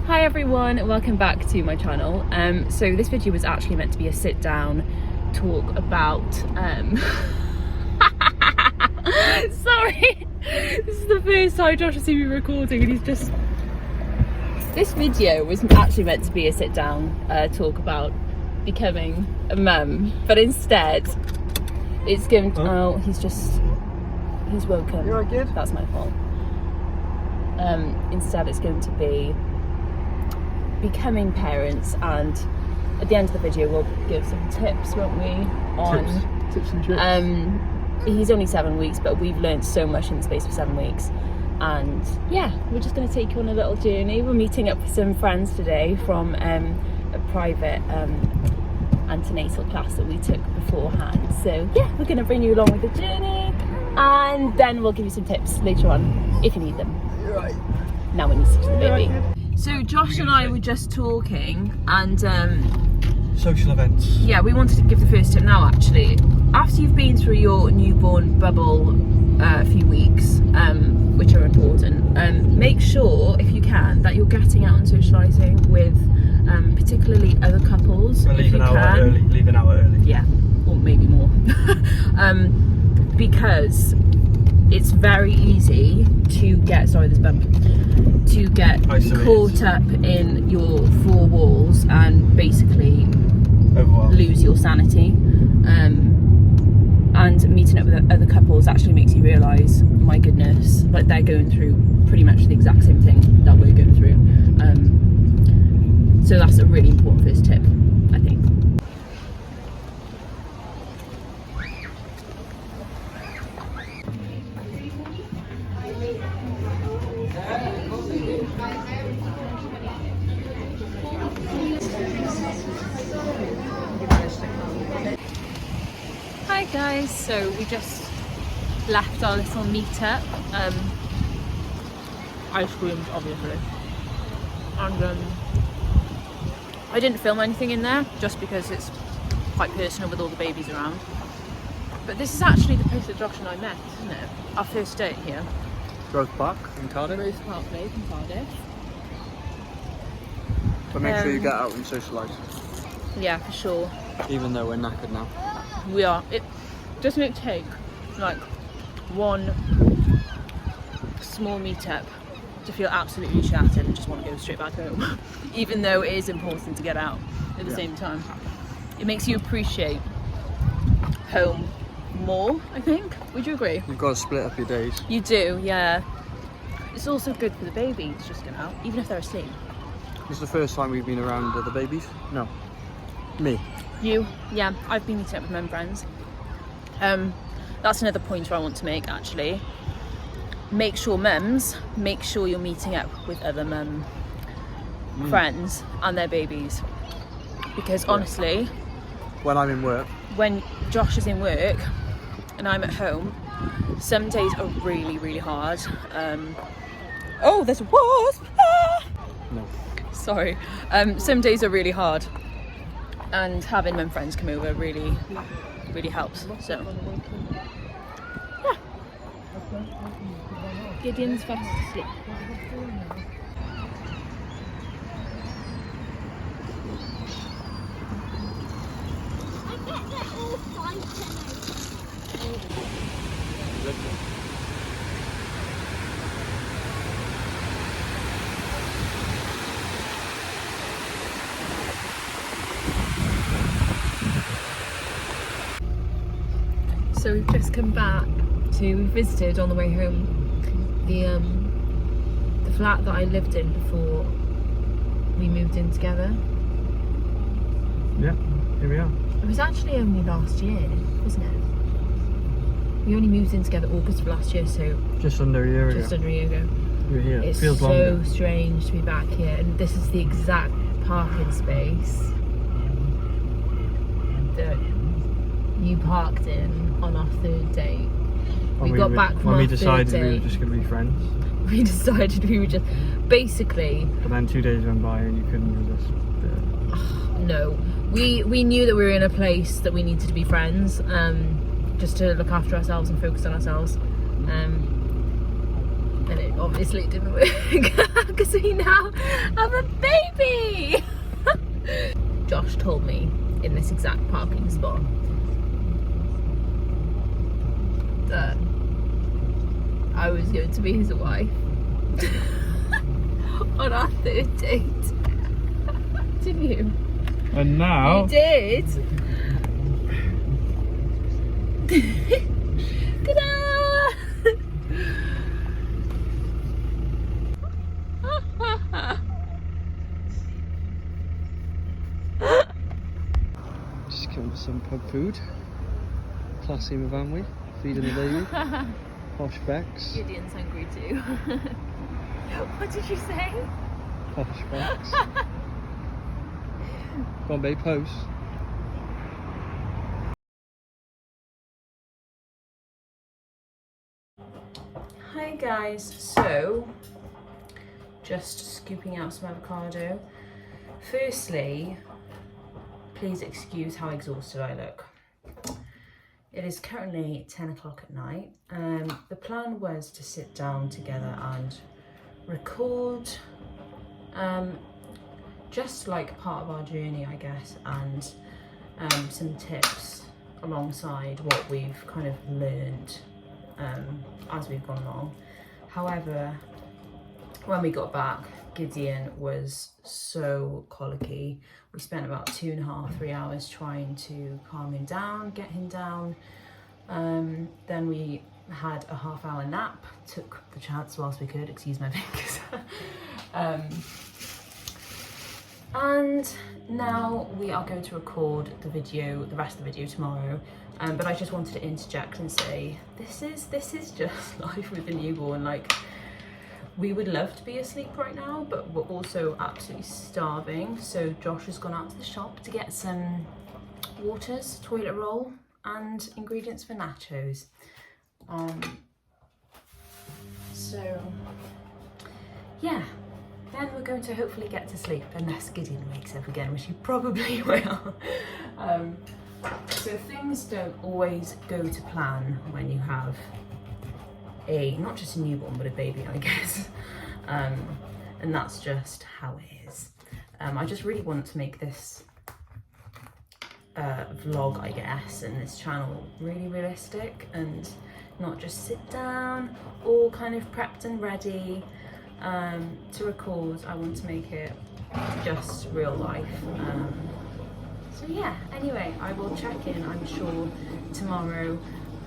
Hi everyone, welcome back to my channel. So this video was actually meant to be a sit down talk about sorry, this is the first time Josh has seen me recording and he's just... This video was actually meant to be a sit down talk about becoming a mum, but instead it's going to... Oh, he's woken. You're all good? That's my fault. Instead it's going to be becoming parents, and at the end of the video we'll give some tips, won't we, on tips and tricks. He's only 7 weeks, but we've learned so much in the space of 7 weeks, and yeah, we're just going to take you on a little journey. We're meeting up with some friends today from a private antenatal class that we took beforehand, so yeah, we're going to bring you along with the journey, and then we'll give you some tips later on if you need them. You're right. Now we need to see the baby. Right. So Josh and I were just talking, and Social events. yeah, we wanted to give the first tip now actually. After you've been through your newborn bubble a few weeks, which are important, make sure, if you can, that you're getting out and socialising with particularly other couples. We'll leave an hour early. Yeah, or maybe more. Because it's very easy to get, Isolated. caught up in your four walls and basically Overwhelmed. lose your sanity. And meeting up with other couples actually makes you realise, my goodness, like they're going through pretty much the exact same thing that we're going through. So that's a really important first tip, I think. Hi guys, so we just left our little meetup. Ice creams, obviously, and I didn't film anything in there just because it's quite personal with all the babies around. But this is actually the place that Josh and I met, isn't it? Our first date here. Grove Park in Cardiff. Rose Park Place in Cardiff. But make sure you get out and socialise. Yeah, for sure. Even though we're knackered now. We are. It doesn't take like one small meetup to feel absolutely shattered and just want to go straight back home. Even though it is important to get out at the same time. It makes you appreciate home more, I think. Would you agree? You've got to split up your days. You do, yeah. It's also good for the babies just get out, even if they're asleep. This is the first time we've been around other babies. No. Me. You? Yeah, I've been meeting up with mum friends. That's another point I want to make actually. Make sure you're meeting up with other mum friends and their babies. Because honestly, when I'm in work, when Josh is in work and I'm at home, some days are really, really hard. Oh, there's a wasp! Ah! no. Sorry. Some days are really hard, and having mum friends come over really, really helps. So, yeah. Gideon's fast asleep. So we've just come back we visited on the way home the flat that I lived in before we moved in together. Yeah, here we are. It was actually only last year, wasn't it? We only moved in together August of last year, so Just under a year ago. just under a year ago. We're here. It's Feels so longer. strange to be back here, and this is the exact parking space that you parked in on our third date. When we got back from when our we third decided we date. were just going to be friends. We decided we would just basically But then 2 days went by and you couldn't resist. no. We knew that we were in a place that we needed to be friends, just to look after ourselves and focus on ourselves. And it obviously didn't work because we now have a baby! Josh told me in this exact parking spot that I was going to be his wife on our third date. Didn't you? And now... You did! Ta-da! Just come with some pub food. Classy with Vanwy, feeding the baby. Posh Becks. Gideon's hungry too. What did you say? Posh Becks. Go on, babe, pose. Hi guys, so just scooping out some avocado. Firstly, please excuse how exhausted I look. It is currently 10 o'clock at night. The plan was to sit down together and record just like part of our journey, I guess, and some tips alongside what we've kind of learned as we've gone along. However, when we got back, Gideon was so colicky. We spent about 2.5–3 hours trying to calm him down, get him down. Then we had a half-hour nap, took the chance whilst we could, excuse my fingers. And now we are going to record the rest of the video tomorrow. But I just wanted to interject and say, this is just life with a newborn. Like, we would love to be asleep right now, but we're also absolutely starving. So Josh has gone out to the shop to get some waters, toilet roll, and ingredients for nachos. So yeah, then we're going to hopefully get to sleep, unless Gideon wakes up again, which he probably will. So things don't always go to plan when you have not just a newborn, but a baby, I guess. And that's just how it is. I just really want to make this vlog, I guess, and this channel really realistic and not just sit down all kind of prepped and ready to record. I want to make it just real life. So yeah, anyway, I will check in, I'm sure, tomorrow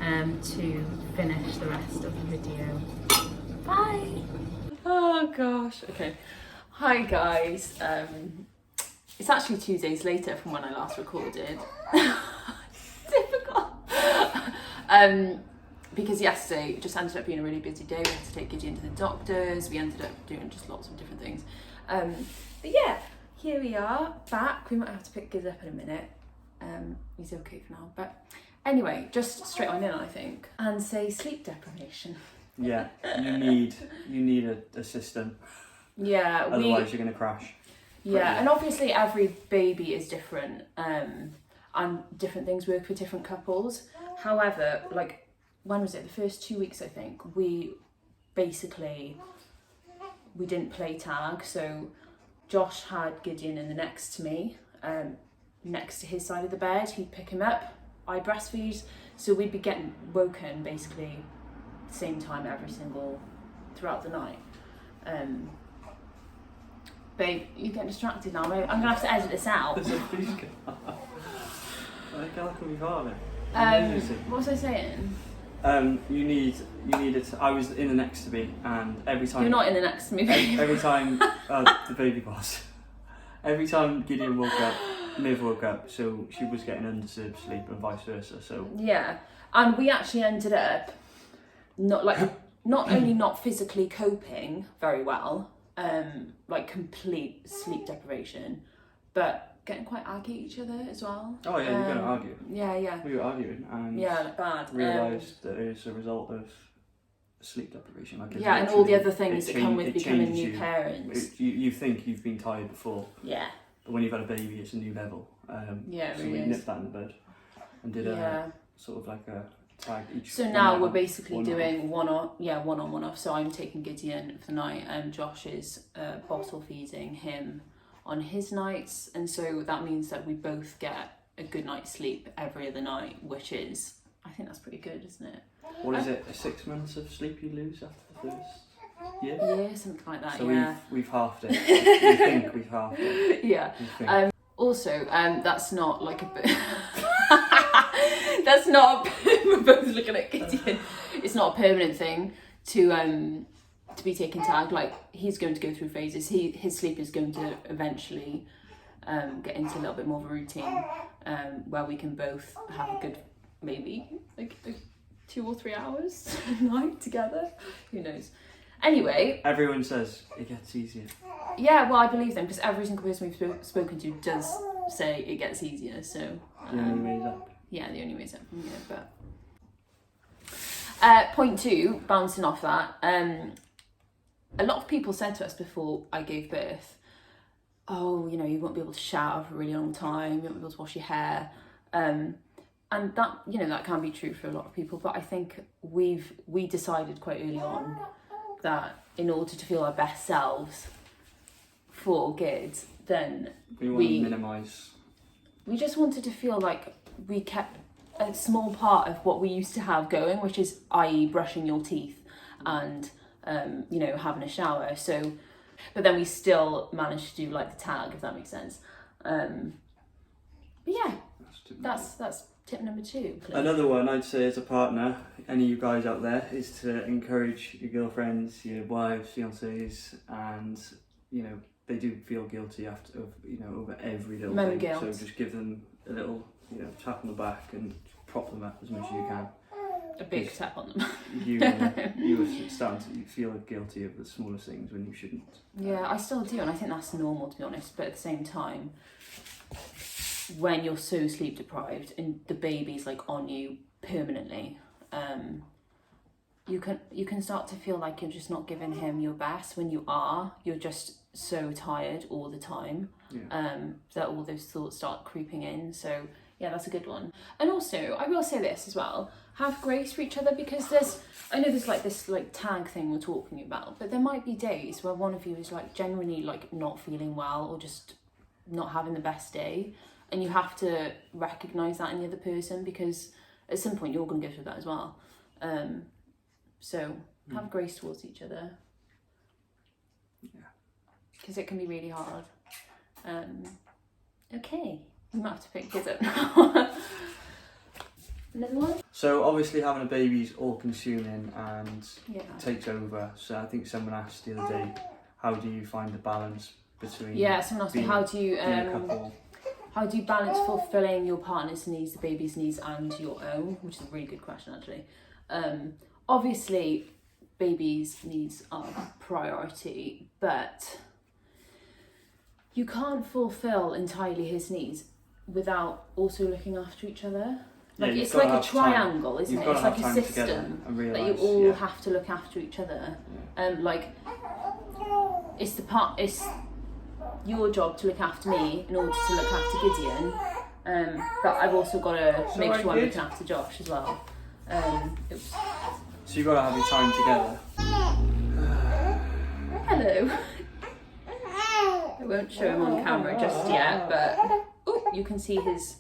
to finish the rest of the video. Bye! Oh gosh, okay. Hi guys, it's actually 2 days later from when I last recorded. Difficult. Because yesterday it just ended up being a really busy day. We had to take Gideon to the doctors, we ended up doing just lots of different things. But yeah, here we are, back. We might have to pick Giz up in a minute. He's okay for now, but anyway, just straight on in, I think, and say sleep deprivation. Yeah, you need a system. Yeah, otherwise you're gonna crash. Yeah, and obviously every baby is different, and different things work for different couples. However, like, when was it? The first 2 weeks, I think, we didn't play tag, so Josh had Gideon in the next to me, next to his side of the bed. He'd pick him up, I breastfeed, so we'd be getting woken basically the same time throughout the night. Babe, you're getting distracted now. I'm gonna have to edit this out. What was I saying? You need it. I was in the next to me, and every time you're not in the next to me. Every time the baby was. Every time Gideon woke up, Miv woke up, so she was getting undisturbed sleep and vice versa. So yeah, and we actually ended up not only not physically coping very well, like complete sleep deprivation, but getting quite aggy at each other as well. Oh yeah, you're gonna argue. Yeah. We were arguing and bad. Realised that it's a result of sleep deprivation. Like, and all the other things that come with becoming new parents. You think you've been tired before. Yeah. But when you've had a baby, it's a new level. Yeah, so really we is. nipped that in the bud and did a sort of like a tag each. So one now out, we're basically one doing one on, one off. So I'm taking Gideon for the night, and Josh is bottle feeding him on his nights, and so that means that we both get a good night's sleep every other night, which is, I think that's pretty good, isn't it? What is it? 6 months of sleep you lose after the first year? Yeah, something like that. So yeah. we've halved it. We think we've halved it. Yeah. We think. Also, that's not like a that's not we're both looking at Gideon. It's not a permanent thing to be taken tag. Like, he's going to go through phases. His sleep is going to eventually get into a little bit more of a routine where we can both have a good, maybe like 2 or 3 hours a night together. Who knows? Anyway, Everyone says it gets easier. yeah, well, I believe them because every single person we've spoken to does say it gets easier. So The only way is up. yeah, the only way is up from here. But point 2, bouncing off that, a lot of people said to us before I gave birth, oh, you know, you won't be able to shower for a really long time, you won't be able to wash your hair, and that, you know, that can be true for a lot of people. But I think we decided quite early on that in order to feel our best selves for kids, then We want to minimise. we just wanted to feel like we kept a small part of what we used to have going, which is, i.e., brushing your teeth and you know, having a shower. So, but then we still managed to do like the tag, if that makes sense. But yeah, that's tip number 2. Another one I'd say as a partner, any of you guys out there, is to encourage your girlfriends, your wives, fiancés, and, you know, they do feel guilty after, you know, over every little Moment thing. guilt. So just give them a little, you know, tap on the back and prop them up as much as you can. A big tap on them. You were starting to feel guilty of the smallest things when you shouldn't. Yeah, I still do, and I think that's normal, to be honest. But at the same time, when you're so sleep deprived and the baby's like on you permanently, you can start to feel like you're just not giving him your best. When you're just so tired all the time. Yeah. That all those thoughts start creeping in. So yeah, that's a good one. And also, I will say this as well: have grace for each other, because I know there's like this like tag thing we're talking about, but there might be days where one of you is like genuinely like not feeling well or just not having the best day, and you have to recognise that in the other person, because at some point you're going to go through that as well. So have grace towards each other. Yeah. Because it can be really hard. Okay, we might have to pick kids up now. Another one? So obviously having a baby is all consuming and Yeah. takes over. So I think someone asked the other day, how do you find the balance between Yeah, someone asked me, being how do you a couple? how do you balance fulfilling your partner's needs, the baby's needs, and your own? Which is a really good question, actually. Obviously, baby's needs are priority, but you can't fulfill entirely his needs without also looking after each other. Like, Yeah, it's like a triangle, isn't You've it? got It's to like have a time together system and that you realise, all yeah. have to look after each other. Yeah. Like, it's your job to look after me in order to look after Gideon. But I've also got to make sure I'm looking after Josh as well. Oops. So you've got to have your time together. Hello. I won't show him on camera just yet, but you can see his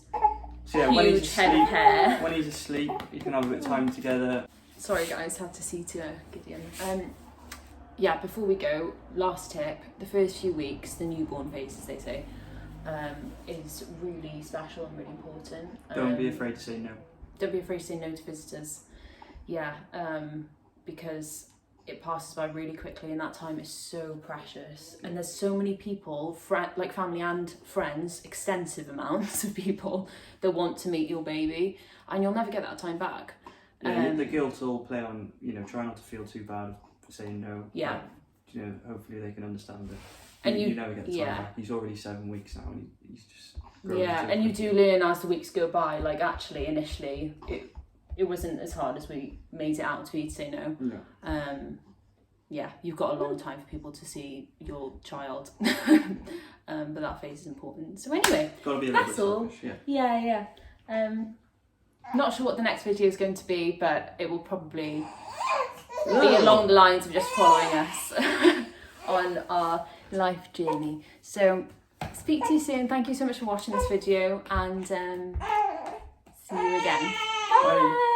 So yeah, when he's huge head of asleep, hair. when he's asleep, you can have a bit of time together. Sorry guys, had to see to Gideon. Yeah, before we go, last tip: the first few weeks, the newborn phase, as they say, is really special and really important. Don't be afraid to say no. Don't be afraid to say no to visitors. Yeah, because it passes by really quickly, and that time is so precious. And there's so many people, like family and friends, extensive amounts of people that want to meet your baby, and you'll never get that time back. Yeah, the guilt will play on, you know, try not to feel too bad for saying no. Yeah. But, you know, hopefully they can understand it. And you never get the time yeah. back. He's already 7 weeks now, and he's just growing Yeah, too and you quickly. do learn as the weeks go by. Like, actually, initially, it wasn't as hard as we made it out to be to say no. No. Yeah, you've got a long time for people to see your child, but that phase is important. So anyway, Got to be a little that's bit all. selfish, yeah. Yeah. Not sure what the next video is going to be, but it will probably be along the lines of just following us on our life journey. So speak to you soon. Thank you so much for watching this video, and see you again. Bye.